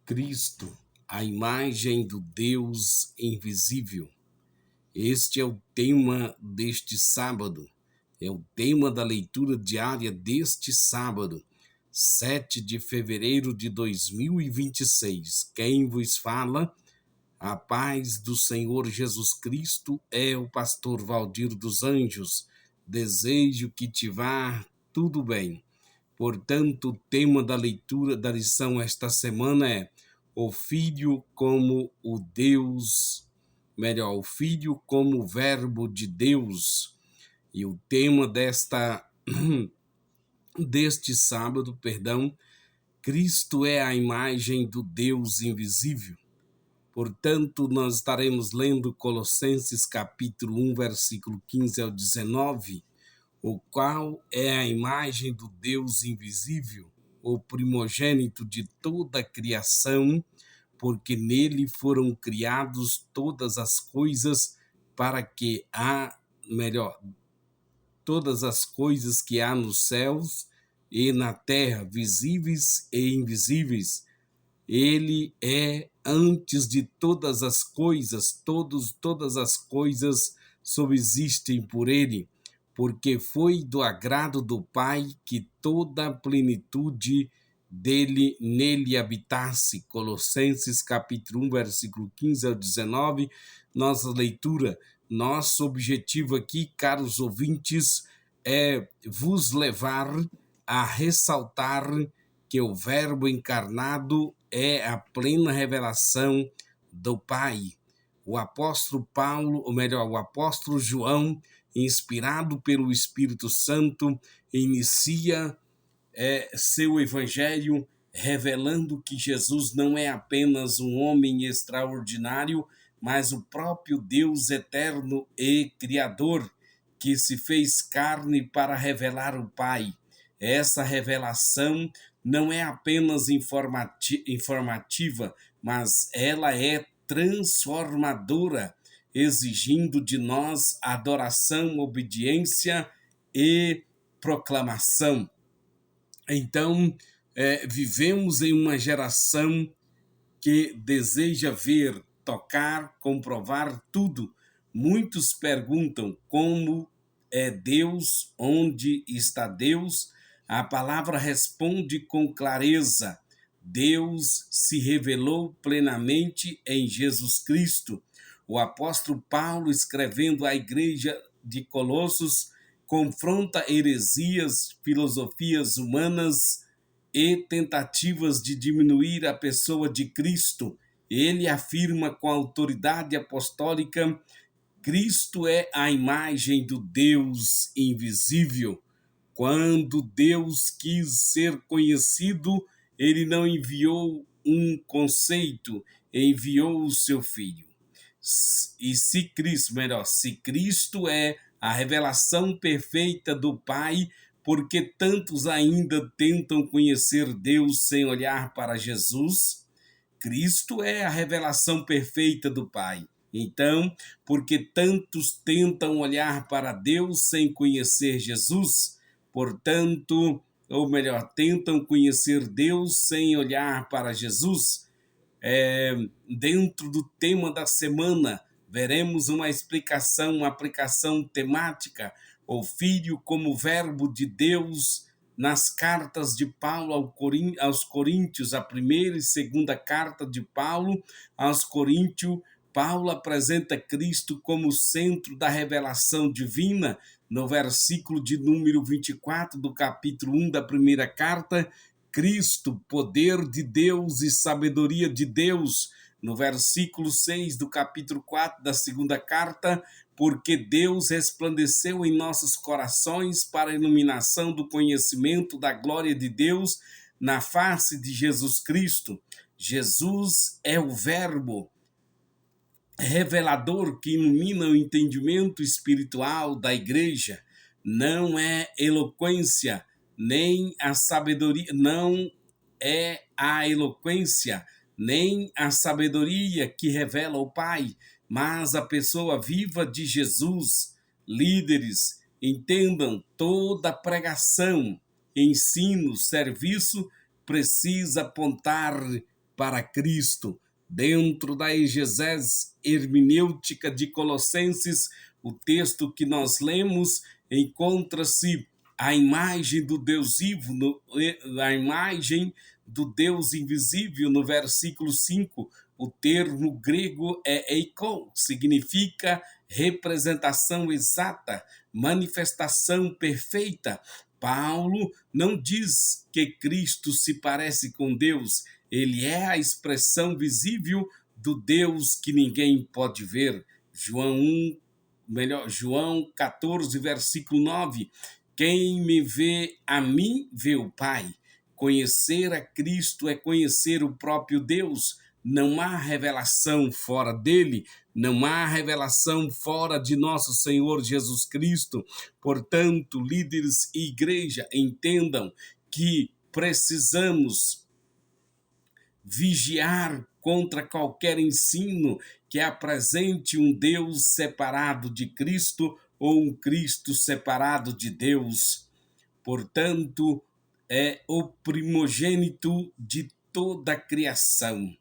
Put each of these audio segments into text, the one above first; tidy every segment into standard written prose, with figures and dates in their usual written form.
Cristo, a imagem do Deus invisível. Este é o tema deste sábado. É o tema da leitura diária deste sábado, 7 de fevereiro de 2026. Quem vos fala? A paz do Senhor Jesus Cristo é o pastor Valdir dos Anjos. Desejo que te vá tudo bem. Portanto, o tema da leitura da lição esta semana é o Filho como o Deus, o Filho como o Verbo de Deus. E o tema deste sábado, Cristo é a imagem do Deus invisível. Portanto, nós estaremos lendo Colossenses capítulo 1, versículo 15 ao 19, o qual é a imagem do Deus invisível, o primogênito de toda a criação, porque nele foram criados todas as coisas todas as coisas que há nos céus e na terra, visíveis e invisíveis. Ele é antes de todas as coisas, todas as coisas subsistem por ele, porque foi do agrado do Pai que toda a plenitude dele nele habitasse. Colossenses capítulo 1, versículo 15 ao 19, nossa leitura. Nosso objetivo aqui, caros ouvintes, é vos levar a ressaltar que o Verbo encarnado é a plena revelação do Pai. O apóstolo o apóstolo João, inspirado pelo Espírito Santo, inicia seu evangelho revelando que Jesus não é apenas um homem extraordinário, mas o próprio Deus eterno e criador, que se fez carne para revelar o Pai. Essa revelação não é apenas informativa, mas ela é transformadora, exigindo de nós adoração, obediência e proclamação. Então, vivemos em uma geração que deseja ver, tocar, comprovar tudo. Muitos perguntam como é Deus, onde está Deus? A palavra responde com clareza: Deus se revelou plenamente em Jesus Cristo. O apóstolo Paulo, escrevendo à igreja de Colossos, confronta heresias, filosofias humanas e tentativas de diminuir a pessoa de Cristo. Ele afirma com autoridade apostólica: Cristo é a imagem do Deus invisível. Quando Deus quis ser conhecido, ele não enviou um conceito, enviou o seu Filho. E se Cristo é a revelação perfeita do Pai, porque tantos ainda tentam conhecer Deus sem olhar para Jesus? Cristo é a revelação perfeita do Pai. Então, porque tantos tentam olhar para Deus sem conhecer Jesus, portanto, tentam conhecer Deus sem olhar para Jesus. Dentro do tema da semana, veremos uma aplicação temática, o Filho como Verbo de Deus, nas cartas de Paulo aos Coríntios, a primeira e segunda carta de Paulo aos Coríntios. Paulo apresenta Cristo como centro da revelação divina, no versículo de número 24 do capítulo 1 da primeira carta. Cristo, poder de Deus e sabedoria de Deus, no versículo 6 do capítulo 4 da segunda carta, porque Deus resplandeceu em nossos corações para a iluminação do conhecimento da glória de Deus na face de Jesus Cristo. Jesus é o Verbo revelador que ilumina o entendimento espiritual da igreja. Não é eloquência, nem a sabedoria, não é a eloquência, nem a sabedoria que revela o Pai, mas a pessoa viva de Jesus. Líderes, entendam, toda pregação, ensino, serviço precisa apontar para Cristo. Dentro da exegese hermenêutica de Colossenses, o texto que nós lemos encontra-se a imagem do Deus vivo, a imagem do Deus invisível, no versículo 5. O termo grego é eikon, significa representação exata, manifestação perfeita. Paulo não diz que Cristo se parece com Deus, ele é a expressão visível do Deus que ninguém pode ver. João 14, versículo 9. Quem me vê a mim, vê o Pai. Conhecer a Cristo é conhecer o próprio Deus. Não há revelação fora dele, não há revelação fora de nosso Senhor Jesus Cristo. Portanto, líderes e igreja, entendam que precisamos vigiar contra qualquer ensino que apresente um Deus separado de Cristo ou um Cristo separado de Deus. Portanto, é o primogênito de toda a criação.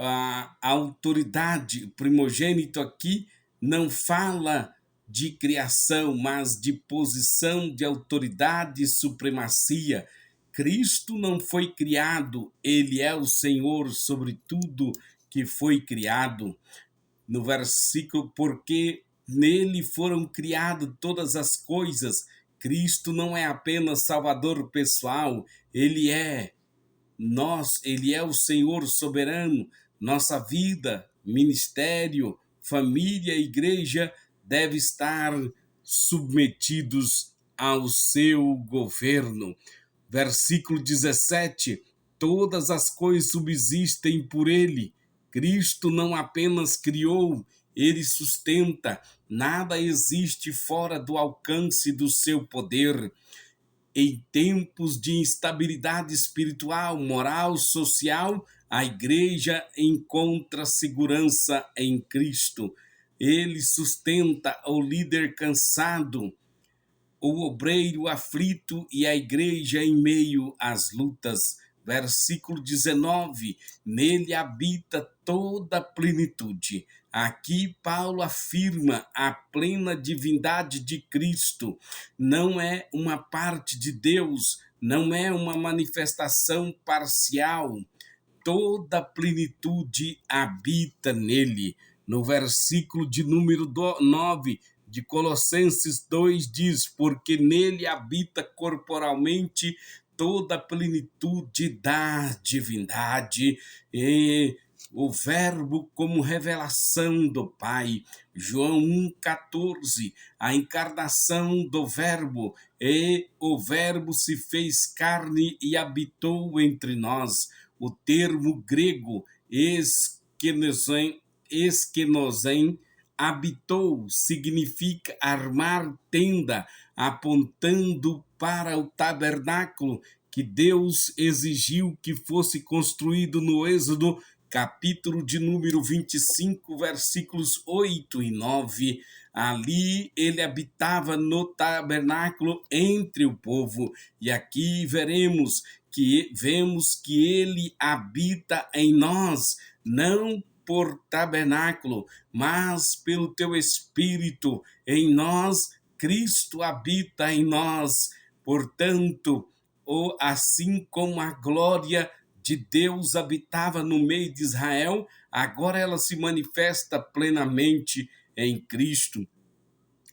A autoridade, o primogênito aqui não fala de criação, mas de posição de autoridade e supremacia. Cristo não foi criado, ele é o Senhor sobre tudo que foi criado. No versículo, porque nele foram criadas todas as coisas. Cristo não é apenas Salvador pessoal, ele é o Senhor soberano. Nossa vida, ministério, família, igreja deve estar submetidos ao seu governo. Versículo 17, todas as coisas subsistem por ele. Cristo não apenas criou, ele sustenta. Nada existe fora do alcance do seu poder. Em tempos de instabilidade espiritual, moral, social, a igreja encontra segurança em Cristo. Ele sustenta o líder cansado, o obreiro aflito e a igreja em meio às lutas. Versículo 19, nele habita toda a plenitude. Aqui Paulo afirma a plena divindade de Cristo. Não é uma parte de Deus, não é uma manifestação parcial. Toda a plenitude habita nele. No versículo de número 9, de Colossenses 2 diz, porque nele habita corporalmente toda a plenitude da divindade, e o verbo como revelação do Pai. João 1,14, a encarnação do verbo, e o verbo se fez carne e habitou entre nós. O termo grego eskenosen, habitou, significa armar tenda, apontando para o tabernáculo que Deus exigiu que fosse construído no Êxodo, capítulo de número 25, versículos 8 e 9. Ali ele habitava no tabernáculo entre o povo, e aqui vemos que ele habita em nós, não por tabernáculo, mas pelo teu Espírito em nós. Cristo habita em nós. Portanto, assim como a glória de Deus habitava no meio de Israel, agora ela se manifesta plenamente em Cristo.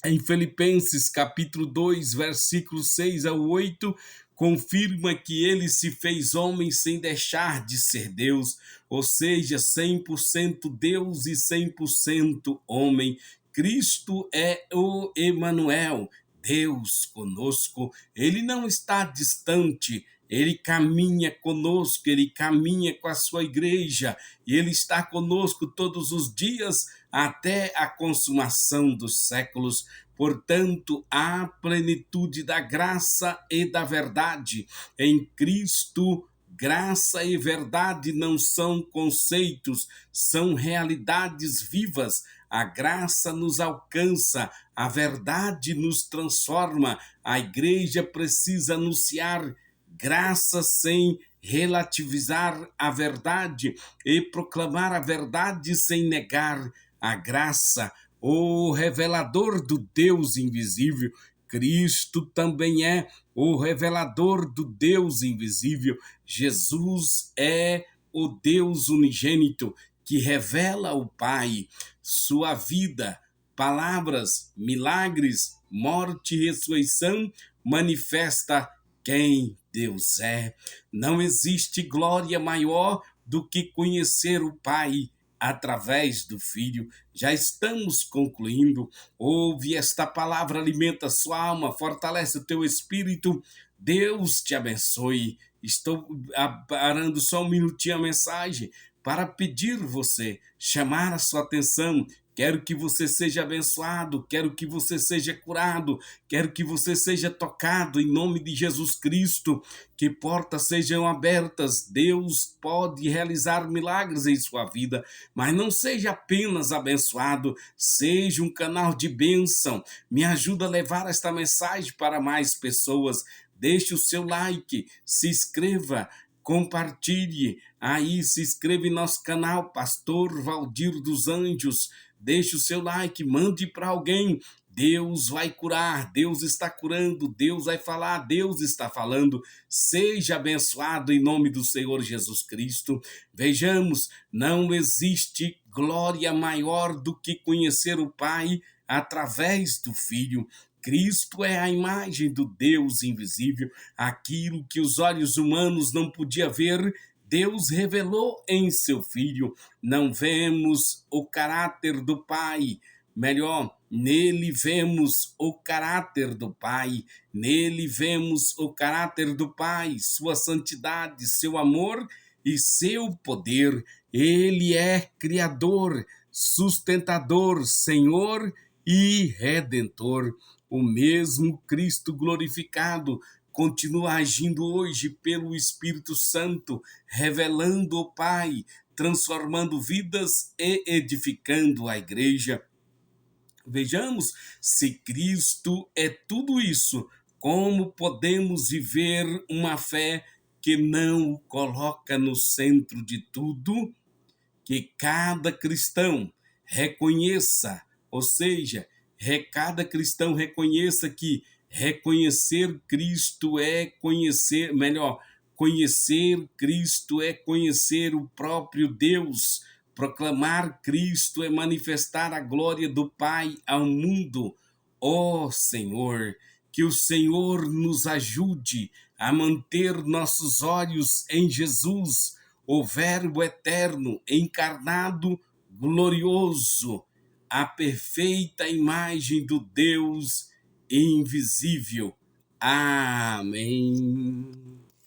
Em Filipenses capítulo 2, versículos 6 ao 8, confirma que ele se fez homem sem deixar de ser Deus, ou seja, 100% Deus e 100% homem. Cristo é o Emanuel, Deus conosco. Ele não está distante, ele caminha conosco, ele caminha com a sua igreja, e ele está conosco todos os dias até a consumação dos séculos. Portanto, a plenitude da graça e da verdade em Cristo. Graça e verdade não são conceitos, são realidades vivas. A graça nos alcança, a verdade nos transforma. A igreja precisa anunciar graça sem relativizar a verdade e proclamar a verdade sem negar a graça. O revelador do Deus invisível, Cristo também é o revelador do Deus invisível. Jesus é o Deus unigênito que revela o Pai, sua vida, palavras, milagres, morte e ressurreição, manifesta quem Deus é. Não existe glória maior do que conhecer o Pai através do Filho. Já estamos concluindo. Ouve esta palavra, alimenta sua alma, fortalece o teu espírito. Deus te abençoe. Estou parando só um minutinho a mensagem para pedir você, chamar a sua atenção. Quero que você seja abençoado, quero que você seja curado, quero que você seja tocado em nome de Jesus Cristo, que portas sejam abertas. Deus pode realizar milagres em sua vida, mas não seja apenas abençoado, seja um canal de bênção. Me ajuda a levar esta mensagem para mais pessoas. Deixe o seu like, se inscreva, compartilhe aí, se inscreva em nosso canal Pastor Valdir dos Anjos. Deixe o seu like, mande para alguém. Deus vai curar, Deus está curando, Deus vai falar, Deus está falando. Seja abençoado em nome do Senhor Jesus Cristo. Vejamos, não existe glória maior do que conhecer o Pai através do Filho. Cristo é a imagem do Deus invisível, aquilo que os olhos humanos não podiam ver. Deus revelou em seu Filho. Não vemos o caráter do Pai, melhor, nele vemos o caráter do Pai, nele vemos o caráter do Pai, sua santidade, seu amor e seu poder. Ele é Criador, sustentador, Senhor e Redentor. O mesmo Cristo glorificado continua agindo hoje pelo Espírito Santo, revelando o Pai, transformando vidas e edificando a igreja. Vejamos, se Cristo é tudo isso, como podemos viver uma fé que não o coloca no centro de tudo? Que cada cristão reconheça, ou seja, cada cristão reconheça que reconhecer Cristo é conhecer, melhor, conhecer Cristo é conhecer o próprio Deus. Proclamar Cristo é manifestar a glória do Pai ao mundo. Ó Senhor, que o Senhor nos ajude a manter nossos olhos em Jesus, o Verbo eterno, encarnado, glorioso, a perfeita imagem do Deus invisível. Amém.